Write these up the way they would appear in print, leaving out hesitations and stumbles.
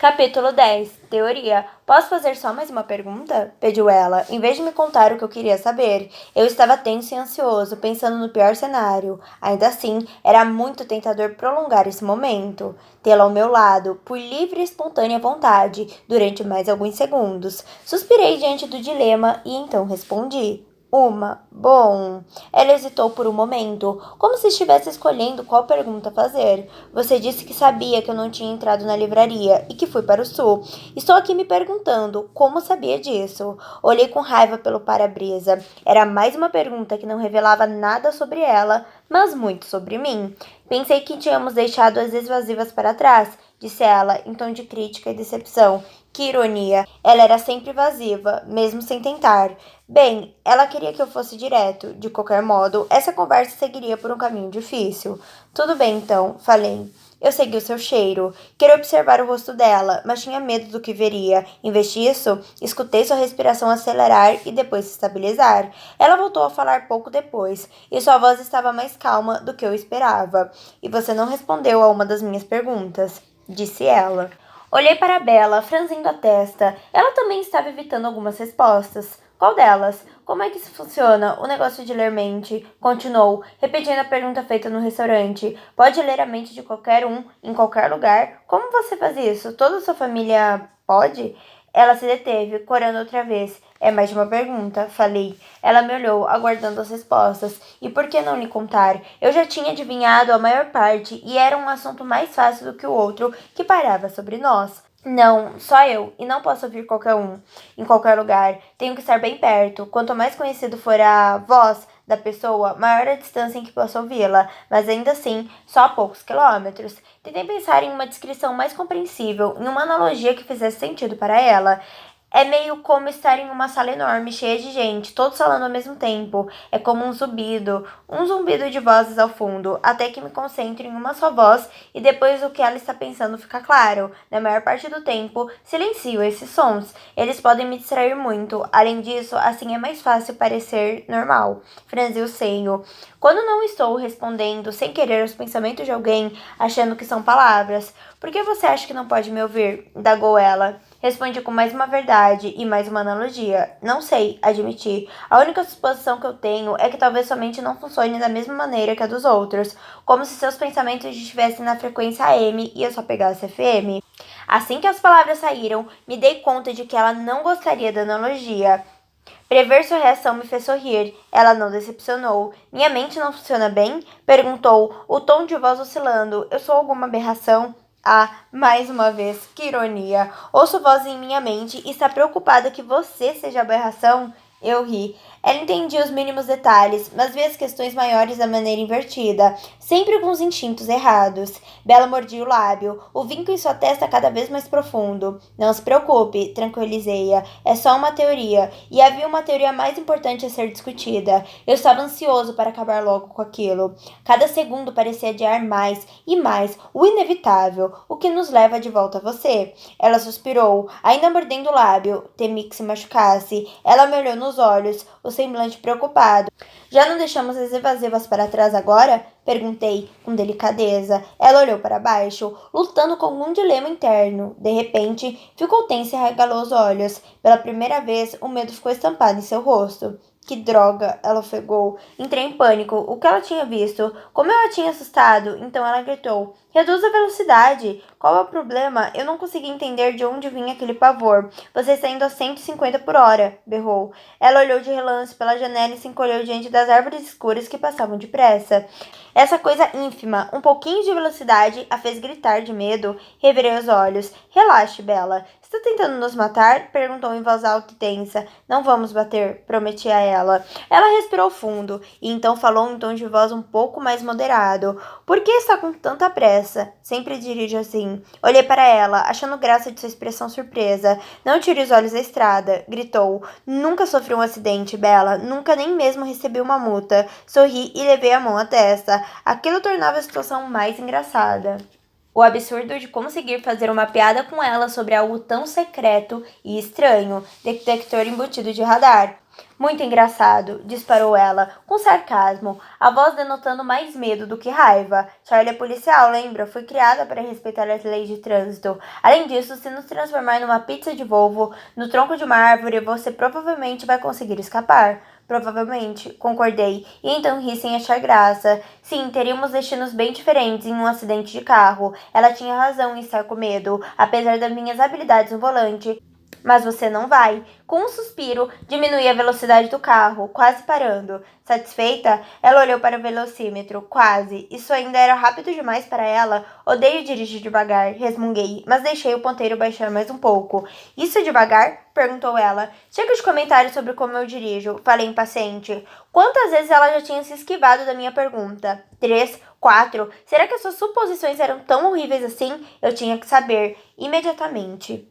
Capítulo 10. Teoria. Posso fazer só mais uma pergunta? Pediu ela, em vez de me contar o que eu queria saber. Eu estava tenso e ansioso, pensando no pior cenário. Ainda assim, era muito tentador prolongar esse momento. Tê-la ao meu lado, por livre e espontânea vontade, durante mais alguns segundos. Suspirei diante do dilema e então respondi. Bom. Ela hesitou por um momento, como se estivesse escolhendo qual pergunta fazer. Você disse que sabia que eu não tinha entrado na livraria e que fui para o sul. Estou aqui me perguntando como sabia disso. Olhei com raiva pelo para-brisa. Era mais uma pergunta que não revelava nada sobre ela, mas muito sobre mim. Pensei que tínhamos deixado as evasivas para trás, disse ela, em tom de crítica e decepção. Que ironia! Ela era sempre evasiva, mesmo sem tentar. Bem, ela queria que eu fosse direto. De qualquer modo, essa conversa seguiria por um caminho difícil. Tudo bem, então, falei. Eu segui o seu cheiro. Queria observar o rosto dela, mas tinha medo do que veria. Em vez disso, escutei sua respiração acelerar e depois se estabilizar. Ela voltou a falar pouco depois, e sua voz estava mais calma do que eu esperava. E você não respondeu a uma das minhas perguntas, disse ela. Olhei para Bella, franzindo a testa. Ela também estava evitando algumas respostas. Qual delas? Como é que isso funciona? O negócio de ler mente. Continuou, repetindo a pergunta feita no restaurante. Pode ler a mente de qualquer um, em qualquer lugar? Como você faz isso? Toda a sua família pode? Ela se deteve, corando outra vez. É mais de uma pergunta, falei. Ela me olhou, aguardando as respostas. E por que não lhe contar? Eu já tinha adivinhado a maior parte e era um assunto mais fácil do que o outro que pairava sobre nós. Não, só eu, e não posso ouvir qualquer um, em qualquer lugar. Tenho que estar bem perto. Quanto mais conhecido for a voz da pessoa, maior a distância em que posso ouvi-la, mas ainda assim, só a poucos quilômetros. Tentei pensar em uma descrição mais compreensível, em uma analogia que fizesse sentido para ela. É meio como estar em uma sala enorme, cheia de gente, todos falando ao mesmo tempo. É como um zumbido de vozes ao fundo, até que me concentro em uma só voz e depois o que ela está pensando fica claro. Na maior parte do tempo, silencio esses sons. Eles podem me distrair muito. Além disso, assim é mais fácil parecer normal. Franzi o senho. Quando não estou respondendo sem querer aos pensamentos de alguém, achando que são palavras. Por que você acha que não pode me ouvir? Indagou ela. Respondi com mais uma verdade e mais uma analogia. Não sei, admiti. A única suposição que eu tenho é que talvez sua mente não funcione da mesma maneira que a dos outros, como se seus pensamentos estivessem na frequência AM e eu só pegasse FM. Assim que as palavras saíram, me dei conta de que ela não gostaria da analogia. Prever sua reação me fez sorrir. Ela não decepcionou. Minha mente não funciona bem? Perguntou, o tom de voz oscilando. Eu sou alguma aberração? Ah, mais uma vez, que ironia. Ouço voz em minha mente e está preocupada que você seja aberração? Eu ri. Ela entendia os mínimos detalhes, mas via as questões maiores da maneira invertida, sempre com os instintos errados. Bela mordia o lábio, o vinco em sua testa cada vez mais profundo. Não se preocupe, tranquilizei-a. É só uma teoria, e havia uma teoria mais importante a ser discutida. Eu estava ansioso para acabar logo com aquilo. Cada segundo parecia adiar mais e mais o inevitável, o que nos leva de volta a você. Ela suspirou, ainda mordendo o lábio. Temi que se machucasse. Ela me olhou nos olhos, o semblante preocupado. Já não deixamos as evasivas para trás agora? Perguntei, com delicadeza. Ela olhou para baixo, lutando com um dilema interno. De repente, ficou tensa e arregalou os olhos. Pela primeira vez, o medo ficou estampado em seu rosto. Que droga, ela ofegou. Entrei em pânico. O que ela tinha visto? Como eu a tinha assustado? Então ela gritou. Reduz a velocidade. Qual é o problema? Eu não conseguia entender de onde vinha aquele pavor. Você está indo a 150 por hora, berrou. Ela olhou de relance pela janela e se encolheu diante das árvores escuras que passavam depressa. Essa coisa ínfima, um pouquinho de velocidade, a fez gritar de medo. Revirei os olhos. Relaxe, Bella. Está tentando nos matar? Perguntou em voz alta e tensa. Não vamos bater, prometi a ela. Ela respirou fundo e então falou em tom de voz um pouco mais moderado. Por que está com tanta pressa? Sempre dirige assim. Olhei para ela, achando graça de sua expressão surpresa. Não tire os olhos da estrada, gritou. Nunca sofri um acidente, Bella. Nunca nem mesmo recebi uma multa. Sorri e levei a mão à testa. Aquilo tornava a situação mais engraçada. O absurdo de conseguir fazer uma piada com ela sobre algo tão secreto e estranho, detector embutido de radar. Muito engraçado, disparou ela, com sarcasmo, a voz denotando mais medo do que raiva. Charlie é policial, lembra? Fui criada para respeitar as leis de trânsito. Além disso, se nos transformar numa pizza de Volvo no tronco de uma árvore, você provavelmente vai conseguir escapar. Provavelmente, concordei, e então ri sem achar graça. Sim, teríamos destinos bem diferentes em um acidente de carro. Ela tinha razão em estar com medo, apesar das minhas habilidades no volante. Mas você não vai. Com um suspiro, diminui a velocidade do carro, quase parando. Satisfeita, ela olhou para o velocímetro. Quase. Isso ainda era rápido demais para ela. Odeio dirigir devagar, resmunguei, mas deixei o ponteiro baixar mais um pouco. Isso devagar? Perguntou ela. Chega de comentários sobre como eu dirijo, falei impaciente. Quantas vezes ela já tinha se esquivado da minha pergunta? 3, 4. Será que as suas suposições eram tão horríveis assim? Eu tinha que saber, imediatamente.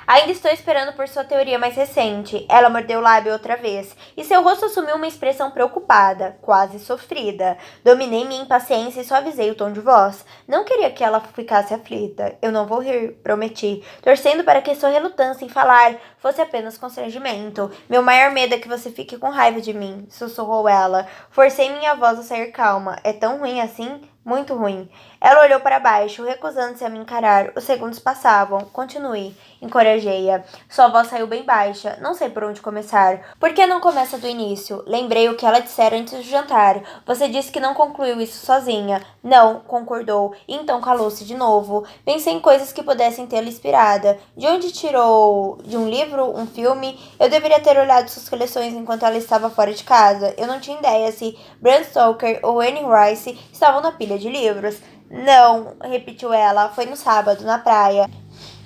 Ainda estou esperando por sua teoria mais recente. Ela mordeu o lábio outra vez, e seu rosto assumiu uma expressão preocupada, quase sofrida. Dominei minha impaciência e suavizei o tom de voz. Não queria que ela ficasse aflita. Eu não vou rir, prometi, torcendo para que sua relutância em falar fosse apenas constrangimento. Meu maior medo é que você fique com raiva de mim, sussurrou ela. Forcei minha voz a sair calma. É tão ruim assim? Muito ruim. Ela olhou para baixo, recusando-se a me encarar. Os segundos passavam. Continue. Encorajei-a. Sua voz saiu bem baixa. Não sei por onde começar. Por que não começa do início? Lembrei o que ela dissera antes do jantar. Você disse que não concluiu isso sozinha. Não, concordou. E então calou-se de novo. Pensei em coisas que pudessem tê-la inspirada. De onde tirou? De um livro? Um filme? Eu deveria ter olhado suas coleções enquanto ela estava fora de casa. Eu não tinha ideia se Bram Stoker ou Anne Rice estavam na pilha de livros. Não, repetiu ela, foi no sábado, na praia.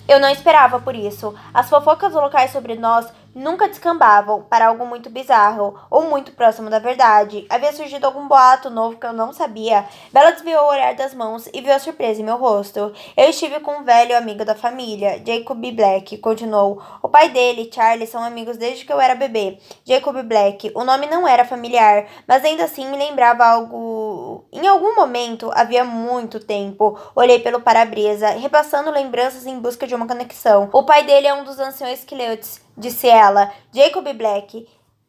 Eu não esperava por isso. As fofocas locais sobre nós nunca descambavam para algo muito bizarro ou muito próximo da verdade. Havia surgido algum boato novo que eu não sabia. Bella desviou o olhar das mãos e viu a surpresa em meu rosto. Eu estive com um velho amigo da família, Jacob Black, continuou. O pai dele e Charlie são amigos desde que eu era bebê. Jacob Black. O nome não era familiar, mas ainda assim me lembrava algo. Em algum momento, havia muito tempo, olhei pelo para-brisa, repassando lembranças em busca de uma conexão. O pai dele é um dos anciões Cleots, disse ela. Jacob Black.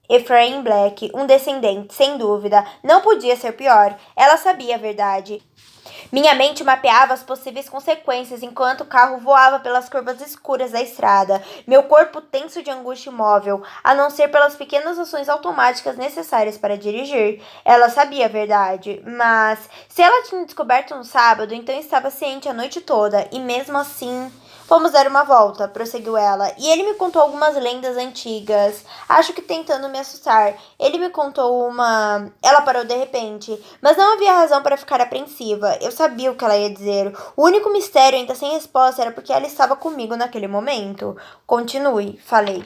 Ephraim Black, um descendente, sem dúvida. Não podia ser pior. Ela sabia a verdade. Minha mente mapeava as possíveis consequências enquanto o carro voava pelas curvas escuras da estrada, meu corpo tenso de angústia imóvel, a não ser pelas pequenas ações automáticas necessárias para dirigir. Ela sabia a verdade, mas se ela tinha descoberto no sábado, então estava ciente a noite toda, e mesmo assim... Fomos dar uma volta, prosseguiu ela, e ele me contou algumas lendas antigas, acho que tentando me assustar. Ele me contou uma... Ela parou de repente, mas não havia razão para ficar apreensiva. Eu sabia o que ela ia dizer. O único mistério ainda sem resposta era porque ela estava comigo naquele momento. Continue, falei.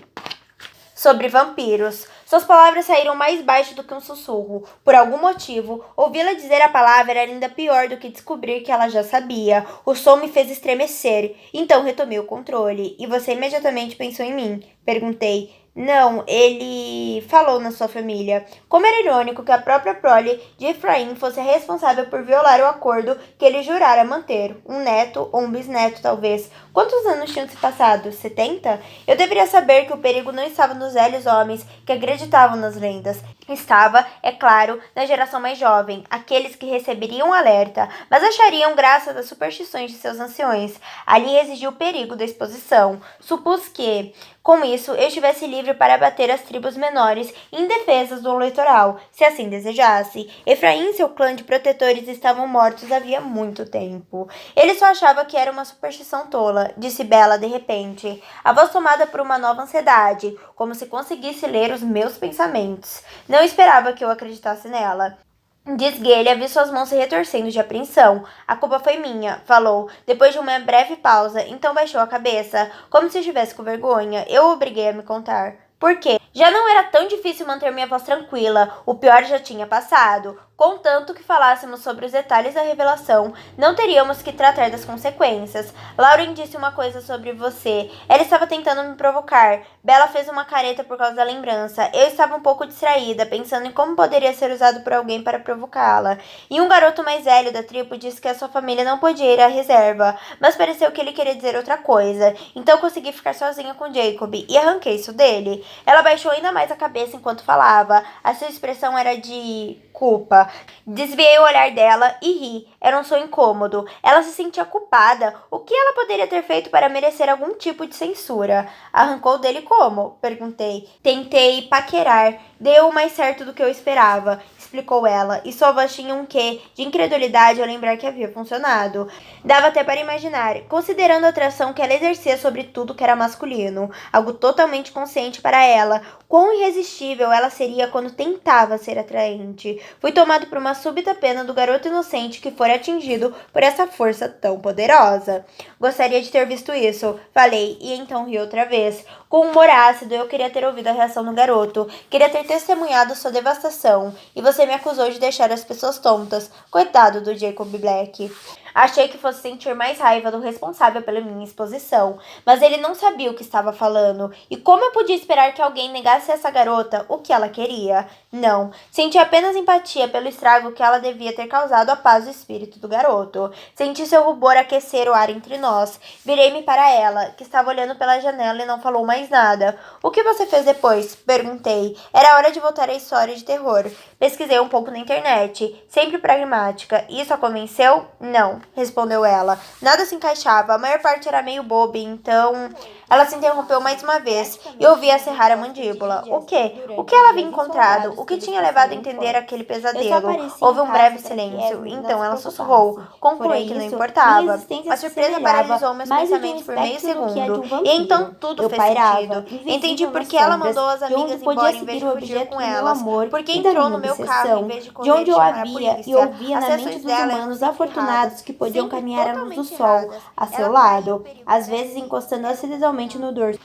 Sobre vampiros. Suas palavras saíram mais baixo do que um sussurro. Por algum motivo, ouvi-la dizer a palavra era ainda pior do que descobrir que ela já sabia. O som me fez estremecer. Então retomei o controle. E você imediatamente pensou em mim? Perguntei. Não, ele falou na sua família. Como era irônico que a própria prole de Ephraim fosse a responsável por violar o acordo que ele jurara manter. Um neto ou um bisneto, talvez. Quantos anos tinham se passado? 70? Eu deveria saber que o perigo não estava nos velhos homens que acreditavam nas lendas. Estava, é claro, na geração mais jovem, aqueles que receberiam alerta, mas achariam graça das superstições de seus anciões. Ali residia o perigo da exposição. Supus que, com isso, eu estivesse livre para abater as tribos menores indefesas do litoral, se assim desejasse. Efraim e seu clã de protetores estavam mortos havia muito tempo. Ele só achava que era uma superstição tola, disse Bella de repente, a voz tomada por uma nova ansiedade, como se conseguisse ler os meus pensamentos. Não esperava que eu acreditasse nela. Desguelha, vi suas mãos se retorcendo de apreensão. A culpa foi minha, falou, depois de uma breve pausa, então baixou a cabeça, como se estivesse com vergonha. Eu o obriguei a me contar. Por quê? Já não era tão difícil manter minha voz tranquila, o pior já tinha passado. Contanto que falássemos sobre os detalhes da revelação, não teríamos que tratar das consequências. Lauren disse uma coisa sobre você. Ela estava tentando me provocar. Bella fez uma careta por causa da lembrança. Eu estava um pouco distraída, pensando em como poderia ser usado por alguém para provocá-la. E um garoto mais velho da tribo disse que a sua família não podia ir à reserva, mas pareceu que ele queria dizer outra coisa. Então consegui ficar sozinha com Jacob e arranquei isso dele. Ela baixou ainda mais a cabeça enquanto falava. A sua expressão era de culpa. Desviei o olhar dela e ri. Era um som incômodo. Ela se sentia culpada. O que ela poderia ter feito para merecer algum tipo de censura? Arrancou dele como? Perguntei. Tentei paquerar. Deu mais certo do que eu esperava, explicou ela, e sua voz tinha um quê de incredulidade ao lembrar que havia funcionado. Dava até para imaginar, considerando a atração que ela exercia sobre tudo que era masculino, algo totalmente consciente para ela, quão irresistível ela seria quando tentava ser atraente. Fui tomado por uma súbita pena do garoto inocente que fora atingido por essa força tão poderosa. Gostaria de ter visto isso, falei, e então ri outra vez. Com humor ácido, eu queria ter ouvido a reação do garoto. Queria ter testemunhado sua devastação. E você me acusou de deixar as pessoas tontas. Coitado do Jacob Black. Achei que fosse sentir mais raiva do responsável pela minha exposição, mas ele não sabia o que estava falando. E como eu podia esperar que alguém negasse a essa garota o que ela queria? Não. Senti apenas empatia pelo estrago que ela devia ter causado à paz do espírito do garoto. Senti seu rubor aquecer o ar entre nós. Virei-me para ela, que estava olhando pela janela e não falou mais nada. O que você fez depois? Perguntei. Era hora de voltar à história de terror. Pesquisei um pouco na internet, sempre pragmática. Isso a convenceu? Não, respondeu ela. Nada se encaixava, a maior parte era meio boba, então... Ela se interrompeu mais uma vez e ouvi-a cerrar a mandíbula. O quê? O que ela havia encontrado? O que tinha levado a entender aquele pesadelo? Houve um breve silêncio, então ela sussurrou. Concluí que não importava. A surpresa paralisou meus pensamentos por meio segundo, e então tudo fez sentido. Entendi por que ela mandou as amigas embora em vez de fugir com elas, porque entrou no meu carro em vez de correr e chamar a polícia. E ouvia na mente dos humanos afortunados que podiam caminhar à luz do sol, a seu lado, às vezes encostando acidentalmente no dorso.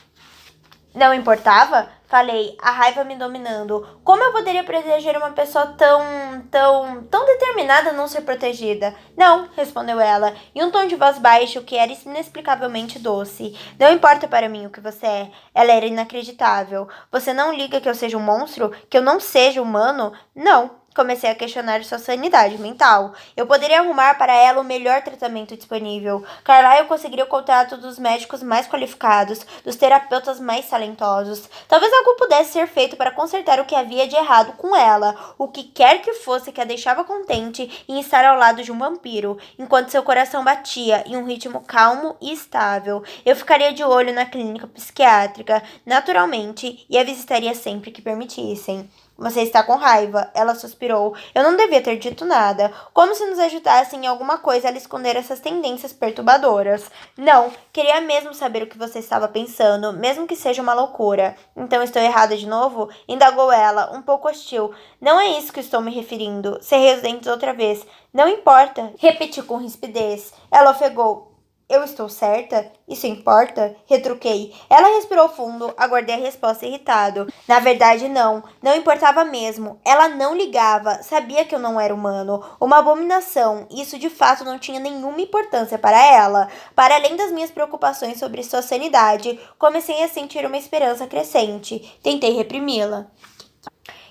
Não importava? Falei, a raiva me dominando. Como eu poderia proteger uma pessoa tão determinada a não ser protegida? Não, respondeu ela, em um tom de voz baixo que era inexplicavelmente doce. Não importa para mim o que você é. Ela era inacreditável. Você não liga que eu seja um monstro? Que eu não seja humano? Não. Comecei a questionar sua sanidade mental. Eu poderia arrumar para ela o melhor tratamento disponível. Carlyle conseguiria o contato dos médicos mais qualificados, dos terapeutas mais talentosos. Talvez algo pudesse ser feito para consertar o que havia de errado com ela, o que quer que fosse que a deixava contente em estar ao lado de um vampiro, enquanto seu coração batia em um ritmo calmo e estável. Eu ficaria de olho na clínica psiquiátrica, naturalmente, e a visitaria sempre que permitissem. Você está com raiva, ela suspirou. Eu não devia ter dito nada. Como se nos ajudasse em alguma coisa a lhe esconder essas tendências perturbadoras. Não, queria mesmo saber o que você estava pensando, mesmo que seja uma loucura. Então estou errada de novo? Indagou ela, um pouco hostil. Não é isso que estou me referindo. Cerrei os dentes outra vez. Não importa, repeti com rispidez. Ela ofegou. Eu estou certa? Isso importa? Retruquei. Ela respirou fundo, aguardei a resposta irritado. Na verdade, não. Não importava mesmo. Ela não ligava. Sabia que eu não era humano. Uma abominação. Isso de fato não tinha nenhuma importância para ela. Para além das minhas preocupações sobre sua sanidade, comecei a sentir uma esperança crescente. Tentei reprimi-la.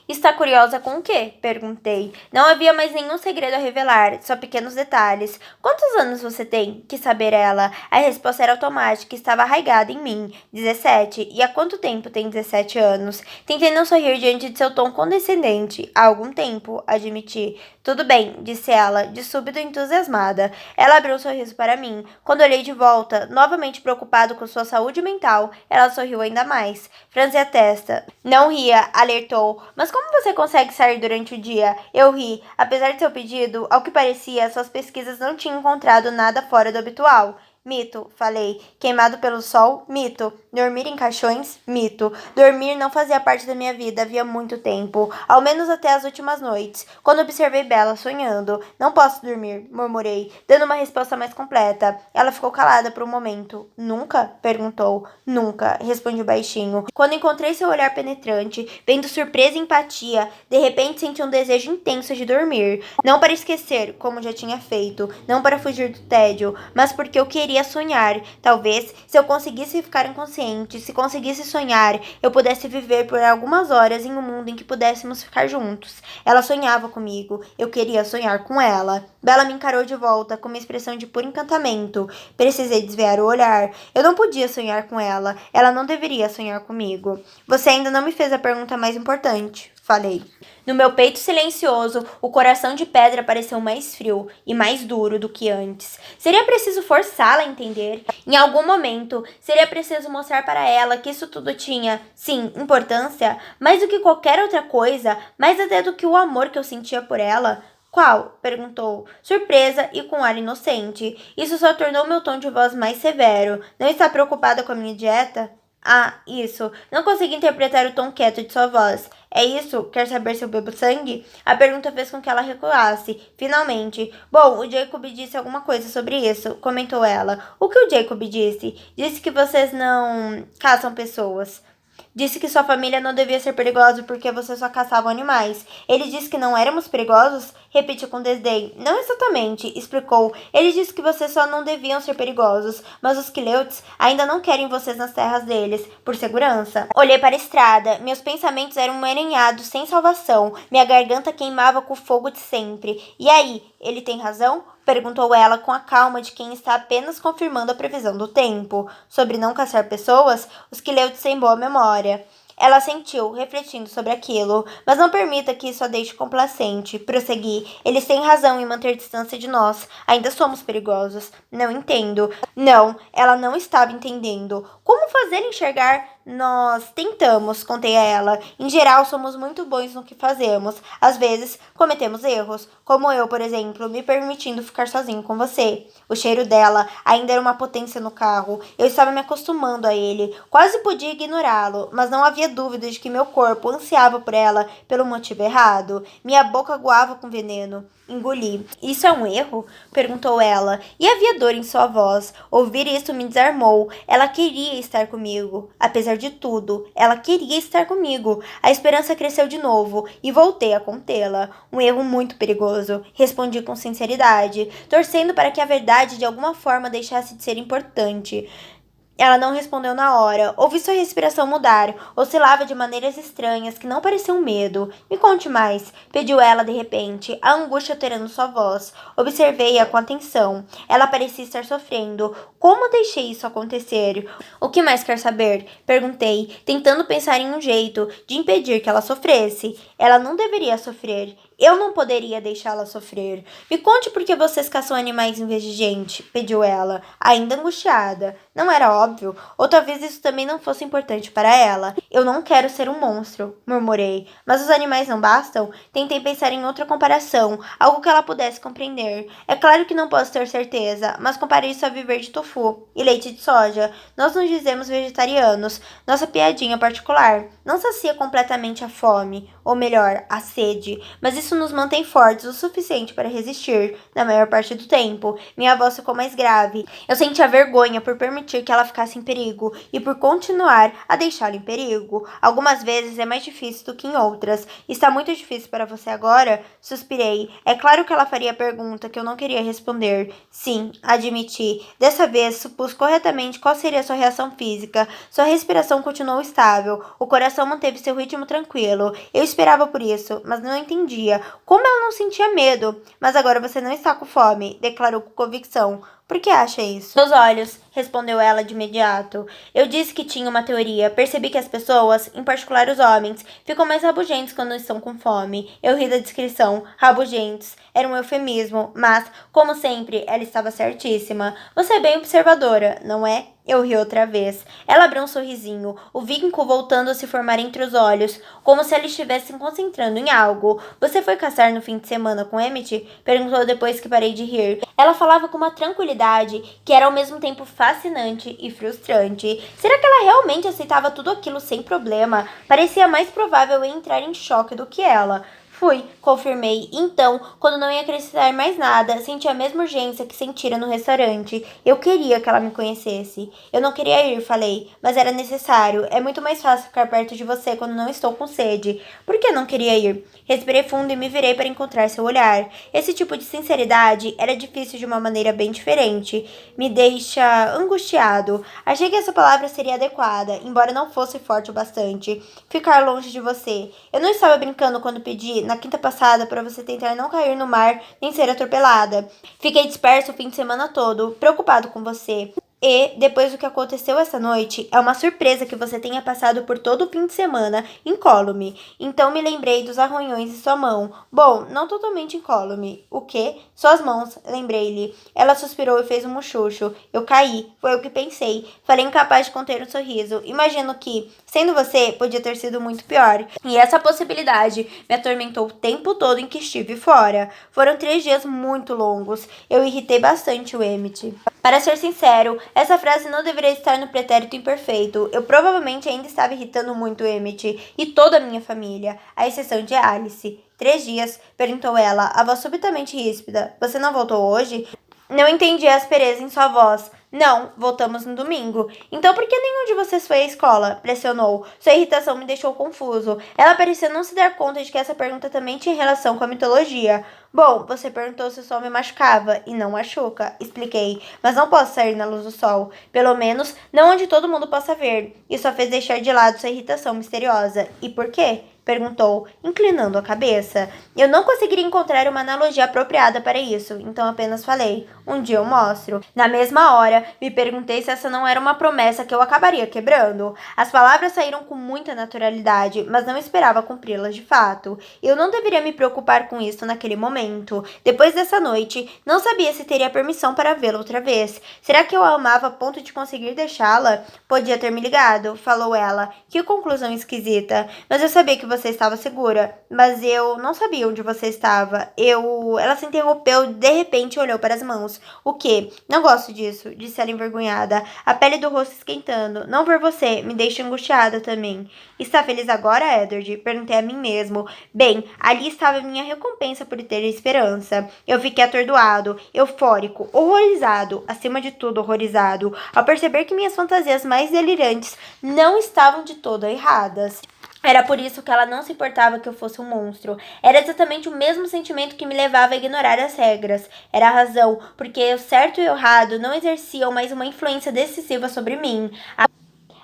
Está curiosa com o quê? Perguntei. Não havia mais nenhum segredo a revelar, só pequenos detalhes. Quantos anos você tem? Quis saber ela. A resposta era automática, estava arraigada em mim. 17. E há quanto tempo tem 17 anos? Tentei não sorrir diante de seu tom condescendente. Há algum tempo, admiti. Tudo bem, disse ela, de súbito entusiasmada. Ela abriu um sorriso para mim. Quando olhei de volta, novamente preocupado com sua saúde mental, ela sorriu ainda mais. Franzi a testa. Não ria, alertou. Mas como você consegue sair durante o dia? Eu ri. Apesar de seu pedido, ao que parecia, suas pesquisas não tinham encontrado nada fora do habitual. Mito, falei. Queimado pelo sol? Mito. Dormir em caixões? Mito. Dormir não fazia parte da minha vida havia muito tempo, ao menos até as últimas noites, quando observei Bella sonhando. Não posso dormir, murmurei, dando uma resposta mais completa. Ela ficou calada por um momento. Nunca? Perguntou. Nunca, respondi baixinho. Quando encontrei seu olhar penetrante, vendo surpresa e empatia, de repente senti um desejo intenso de dormir. Não para esquecer, como já tinha feito, não para fugir do tédio, mas porque eu queria sonhar. Talvez, se eu conseguisse ficar inconsciente, se conseguisse sonhar, eu pudesse viver por algumas horas em um mundo em que pudéssemos ficar juntos. Ela sonhava comigo, eu queria sonhar com ela. Bella me encarou de volta com uma expressão de puro encantamento. Precisei desviar o olhar. Eu não podia sonhar com ela. Ela não deveria sonhar comigo. Você ainda não me fez a pergunta mais importante, falei. No meu peito silencioso, o coração de pedra pareceu mais frio e mais duro do que antes. Seria preciso forçá-la a entender. Em algum momento, seria preciso mostrar para ela que isso tudo tinha, sim, importância, mais do que qualquer outra coisa, mais até do que o amor que eu sentia por ela. Qual? Perguntou, surpresa e com ar inocente. Isso só tornou meu tom de voz mais severo. Não está preocupada com a minha dieta? Ah, isso. Não consegui interpretar o tom quieto de sua voz. É isso? Quer saber se eu bebo sangue? A pergunta fez com que ela recuasse. Finalmente. Bom, o Jacob disse alguma coisa sobre isso, comentou ela. O que o Jacob disse? Disse que vocês não caçam pessoas. Disse que sua família não devia ser perigosa porque vocês só caçavam animais. Ele disse que não éramos perigosos? Repetiu com desdém. Não exatamente, explicou. Ele disse que vocês só não deviam ser perigosos, mas os Quileutes ainda não querem vocês nas terras deles, por segurança. Olhei para a estrada. Meus pensamentos eram um emaranhado sem salvação. Minha garganta queimava com o fogo de sempre. E aí, ele tem razão? Perguntou ela com a calma de quem está apenas confirmando a previsão do tempo. Sobre não caçar pessoas, os Quileutes têm boa memória. Ela sentiu, refletindo sobre aquilo. Mas não permita que isso a deixe complacente. Prossegui. Eles têm razão em manter distância de nós. Ainda somos perigosos. Não entendo. Não, ela não estava entendendo. Como fazer enxergar? Nós tentamos, contei a ela. Em geral, somos muito bons no que fazemos. Às vezes, cometemos erros. Como eu, por exemplo, me permitindo ficar sozinho com você. O cheiro dela ainda era uma potência no carro. Eu estava me acostumando a ele. Quase podia ignorá-lo, mas não havia dúvida de que meu corpo ansiava por ela pelo motivo errado. Minha boca aguava com veneno. Engoli. Isso é um erro? Perguntou ela, e havia dor em sua voz. Ouvir isso me desarmou. Ela queria estar comigo. Apesar de tudo, ela queria estar comigo. A esperança cresceu de novo e voltei a contê-la. Um erro muito perigoso, respondi com sinceridade, torcendo para que a verdade de alguma forma deixasse de ser importante. Ela não respondeu na hora. Ouvi sua respiração mudar. Oscilava de maneiras estranhas que não pareciam medo. Me conte mais, pediu ela de repente, a angústia alterando sua voz. Observei-a com atenção. Ela parecia estar sofrendo. Como deixei isso acontecer? O que mais quer saber? Perguntei, tentando pensar em um jeito de impedir que ela sofresse. Ela não deveria sofrer. Eu não poderia deixá-la sofrer. Me conte por que vocês caçam animais em vez de gente, pediu ela, ainda angustiada. Não era óbvio? Ou talvez isso também não fosse importante para ela. Eu não quero ser um monstro, murmurei. Mas os animais não bastam? Tentei pensar em outra comparação, algo que ela pudesse compreender. É claro que não posso ter certeza, mas comparei isso a viver de tofu e leite de soja. Nós nos dizemos vegetarianos. Nossa piadinha particular não sacia completamente a fome, ou melhor, a sede, mas isso nos mantém fortes o suficiente para resistir, na maior parte do tempo. Minha voz ficou mais grave. Eu sentia vergonha por permitir que ela ficasse em perigo e por continuar a deixá-la em perigo. Algumas vezes é mais difícil do que em outras. Está muito difícil para você agora? Suspirei. É claro que ela faria a pergunta que eu não queria responder. Sim, admiti. Dessa vez, supus corretamente qual seria sua reação física. Sua respiração continuou estável. O coração manteve seu ritmo tranquilo. Eu esperava por isso, mas não entendia. Como ela não sentia medo? Mas agora você não está com fome, declarou com convicção. Por que acha isso? Meus olhos, respondeu ela de imediato. Eu disse que tinha uma teoria. Percebi que as pessoas, em particular os homens, ficam mais rabugentos quando estão com fome. Eu ri da descrição. Rabugentos. Era um eufemismo, mas, como sempre, ela estava certíssima. Você é bem observadora, não é? Eu ri outra vez. Ela abriu um sorrisinho, o vinco voltando a se formar entre os olhos, como se ela estivesse se concentrando em algo. Você foi caçar no fim de semana com Emmett? Perguntou depois que parei de rir. Ela falava com uma tranquilidade que era ao mesmo tempo fascinante e frustrante. Será que ela realmente aceitava tudo aquilo sem problema? Parecia mais provável eu entrar em choque do que ela. Fui, confirmei. Então, quando não ia acrescentar mais nada, senti a mesma urgência que sentira no restaurante. Eu queria que ela me conhecesse. Eu não queria ir, falei, mas era necessário. É muito mais fácil ficar perto de você quando não estou com sede. Por que não queria ir? Respirei fundo e me virei para encontrar seu olhar. Esse tipo de sinceridade era difícil de uma maneira bem diferente. Me deixa angustiado. Achei que essa palavra seria adequada, embora não fosse forte o bastante. Ficar longe de você. Eu não estava brincando quando pedi na quinta passada para você tentar não cair no mar nem ser atropelada. Fiquei disperso o fim de semana todo, preocupado com você. E, depois do que aconteceu essa noite, é uma surpresa que você tenha passado por todo o fim de semana incólume. Então me lembrei dos arranhões em sua mão. Bom, não totalmente incólume. O quê? Suas mãos, lembrei-lhe. Ela suspirou e fez um muxoxo. Eu caí, foi o que pensei. Falei incapaz de conter um sorriso. Imagino que, sendo você, podia ter sido muito pior. E essa possibilidade me atormentou o tempo todo em que estive fora. Foram 3 dias muito longos. Eu irritei bastante o Emmett. Para ser sincero, essa frase não deveria estar no pretérito imperfeito. Eu provavelmente ainda estava irritando muito Emmett e toda a minha família, à exceção de Alice. 3 dias? Perguntou ela, a voz subitamente ríspida. Você não voltou hoje? Não entendi a aspereza em sua voz. Não, voltamos no domingo. Então por que nenhum de vocês foi à escola? Pressionou. Sua irritação me deixou confuso. Ela parecia não se dar conta de que essa pergunta também tinha relação com a mitologia. Bom, você perguntou se o sol me machucava, e não machuca, expliquei. Mas não posso sair na luz do sol. Pelo menos, não onde todo mundo possa ver. Isso a fez deixar de lado sua irritação misteriosa. E por quê? Perguntou, inclinando a cabeça. Eu não conseguiria encontrar uma analogia apropriada para isso, então apenas falei, um dia eu mostro. Na mesma hora, me perguntei se essa não era uma promessa que eu acabaria quebrando. As palavras saíram com muita naturalidade, mas não esperava cumpri-las de fato. Eu não deveria me preocupar com isso naquele momento. Depois dessa noite, não sabia se teria permissão para vê-la outra vez. Será que eu a amava a ponto de conseguir deixá-la? Podia ter me ligado, falou ela. Que conclusão esquisita. Mas eu sabia que você estava segura. Mas eu não sabia onde você estava. Ela se interrompeu e de repente olhou para as mãos. O quê? Não gosto disso, disse ela envergonhada, a pele do rosto esquentando. Não ver você me deixa angustiada também. Está feliz agora, Edward? Perguntei a mim mesmo. Bem, ali estava minha recompensa por ter esperança. Eu fiquei atordoado, eufórico, horrorizado, acima de tudo horrorizado, ao perceber que minhas fantasias mais delirantes não estavam de todo erradas. Era por isso que ela não se importava que eu fosse um monstro. Era exatamente o mesmo sentimento que me levava a ignorar as regras. Era a razão, porque o certo e o errado não exerciam mais uma influência decisiva sobre mim.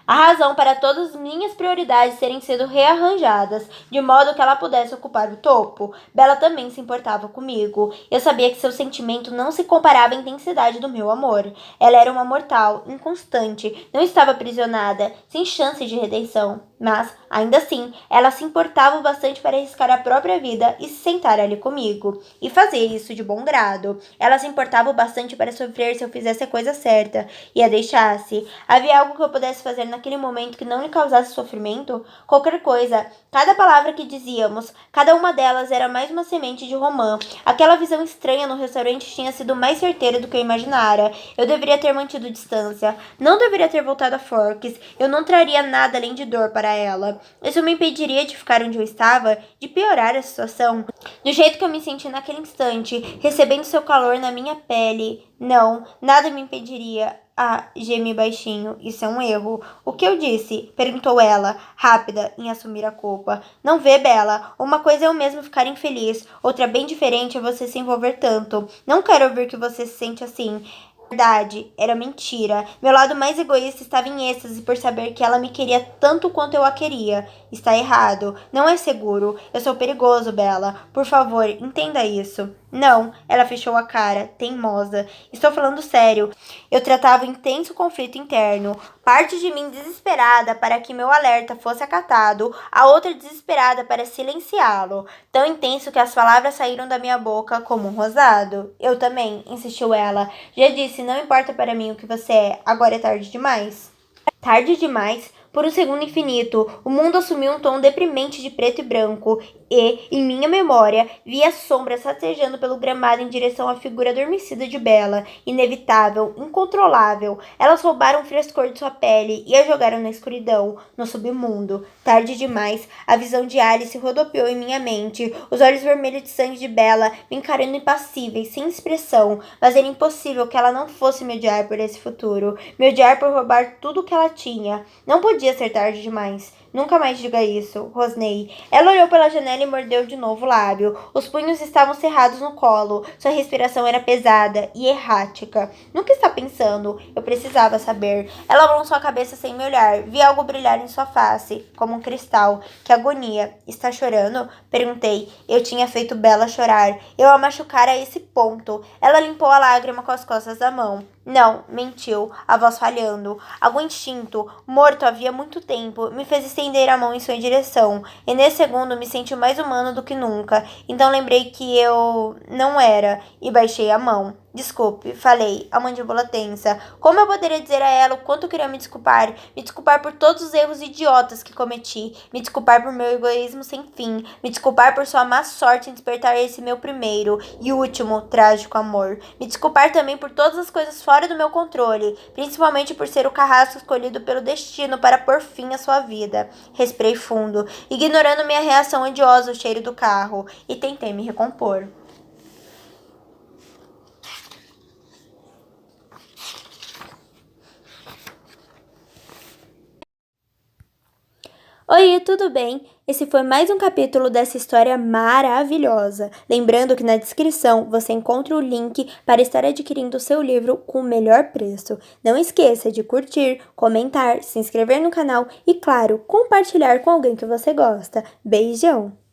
A razão para todas as minhas prioridades terem sido rearranjadas, de modo que ela pudesse ocupar o topo. Bella também se importava comigo. Eu sabia que seu sentimento não se comparava à intensidade do meu amor. Ela era uma mortal, inconstante, não estava aprisionada, sem chance de redenção. Mas, ainda assim, ela se importava o bastante para arriscar a própria vida e se sentar ali comigo. E fazer isso de bom grado. Ela se importava o bastante para sofrer se eu fizesse a coisa certa e a deixasse. Havia algo que eu pudesse fazer naquele momento que não lhe causasse sofrimento? Qualquer coisa. Cada palavra que dizíamos, cada uma delas era mais uma semente de romã. Aquela visão estranha no restaurante tinha sido mais certeira do que eu imaginara. Eu deveria ter mantido distância. Não deveria ter voltado a Forks. Eu não traria nada além de dor para ela. Isso me impediria de ficar onde eu estava, de piorar a situação. Do jeito que eu me senti naquele instante, recebendo seu calor na minha pele. Não, nada me impediria. Ah, gemi baixinho. Isso é um erro. O que eu disse? Perguntou ela, rápida em assumir a culpa. Não vê, Bella. Uma coisa é eu mesmo ficar infeliz. Outra bem diferente é você se envolver tanto. Não quero ouvir que você se sente assim. Verdade, era mentira. Meu lado mais egoísta estava em êxtase por saber que ela me queria tanto quanto eu a queria. Está errado. Não é seguro. Eu sou perigoso, Bella. Por favor, entenda isso. Não, ela fechou a cara, teimosa. Estou falando sério. Eu tratava um intenso conflito interno. Parte de mim desesperada para que meu alerta fosse acatado, a outra desesperada para silenciá-lo. Tão intenso que as palavras saíram da minha boca como um rosado. Eu também, insistiu ela. Já disse disse: não importa para mim o que você é, agora é tarde demais? Tarde demais? Por um segundo infinito, o mundo assumiu um tom deprimente de preto e branco, e, em minha memória, vi as sombras rastejando pelo gramado em direção à figura adormecida de Bella, inevitável, incontrolável. Elas roubaram o frescor de sua pele e a jogaram na escuridão, no submundo. Tarde demais, a visão de Alice rodopiou em minha mente, os olhos vermelhos de sangue de Bella me encarando impassíveis, sem expressão, mas era impossível que ela não fosse me odiar por esse futuro, me odiar por roubar tudo o que ela tinha. Não podia ser tarde demais. Nunca mais diga isso, rosnei. Ela olhou pela janela e mordeu de novo o lábio. Os punhos estavam cerrados no colo. Sua respiração era pesada e errática. No que está pensando? Eu precisava saber. Ela balançou a cabeça sem me olhar. Vi algo brilhar em sua face, como um cristal. Que agonia. Está chorando? Perguntei. Eu tinha feito Bella chorar. Eu a machucara a esse ponto. Ela limpou a lágrima com as costas da mão. Não, mentiu, a voz falhando. Algum instinto, morto havia muito tempo, me fez estender a mão em sua direção, e nesse segundo me senti mais humano do que nunca. Então lembrei que eu não era, e baixei a mão. Desculpe, falei, a mandíbula tensa. Como eu poderia dizer a ela o quanto eu queria me desculpar? Me desculpar por todos os erros idiotas que cometi. Me desculpar por meu egoísmo sem fim. Me desculpar por sua má sorte em despertar esse meu primeiro e último trágico amor. Me desculpar também por todas as coisas fora do meu controle, principalmente por ser o carrasco escolhido pelo destino para pôr fim à sua vida. Respirei fundo, ignorando minha reação odiosa ao cheiro do carro, e tentei me recompor. Oi, tudo bem? Esse foi mais um capítulo dessa história maravilhosa. Lembrando que na descrição você encontra o link para estar adquirindo o seu livro com o melhor preço. Não esqueça de curtir, comentar, se inscrever no canal e, claro, compartilhar com alguém que você gosta. Beijão!